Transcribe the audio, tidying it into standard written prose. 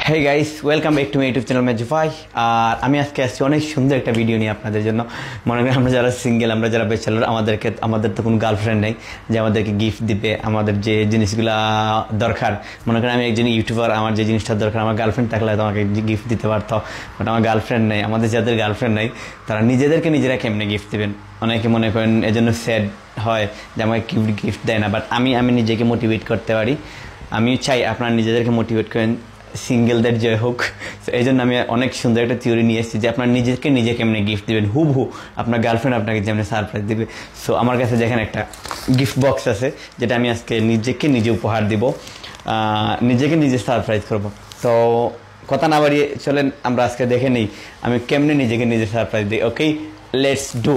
Hey guys, welcome back to my YouTube channel Majufai. আর আমি আজকে আসছি অনেক সুন্দর একটা ভিডিও নিয়ে আপনাদের জন্য। মনে করেন আমরা যারা সিঙ্গেল, আমরা যারা ব্যাচেলর, আমাদের তো কোনো গার্লফ্রেন্ড নেই যে আমাদেরকে গিফট দিবে, আমাদের যে জিনিসগুলা দরকার। মনে করেন আমি একজন ইউটিউবার, আমার যে জিনিসটা দরকার, আমার গার্লফ্রেন্ড থাকলে তো আমাকে গিফট দিতে পারতো, বাট আমার গার্লফ্রেন্ড নেই। আমাদের যাদের গার্লফ্রেন্ড নেই তারা নিজেদেরকে নিজেরা কেমনে গিফট দিবেন? অনেকে মনে করেন এজন্য স্যাড হয় যে আমাকে গিফট দেয় না, বাট আমি নিজেকে মোটিভেট করতে পারি। আমি চাই আপনারা নিজেদেরকে মোটিভেট করেন, সিঙ্গেলদের জয় হোক। তো এই জন্য আমি অনেক সুন্দর একটা থিওরি নিয়ে এসেছি যে আপনার নিজে কেমনি গিফট দেবেন, হুবহু আপনার গার্লফ্রেন্ড আপনাকে যেমনি সারপ্রাইজ দেবে। সো আমার কাছে যেখানে একটা গিফট বক্স আছে যেটা আমি আজকে নিজে উপহার দিব, নিজেকে নিজে সারপ্রাইজ করব। তো কথা না বাড়িয়ে চলেন আমরা আজকে দেখে নিই আমি কেমনে নিজেকে নিজে সারপ্রাইজ দিই। ওকে, লেটস ডু।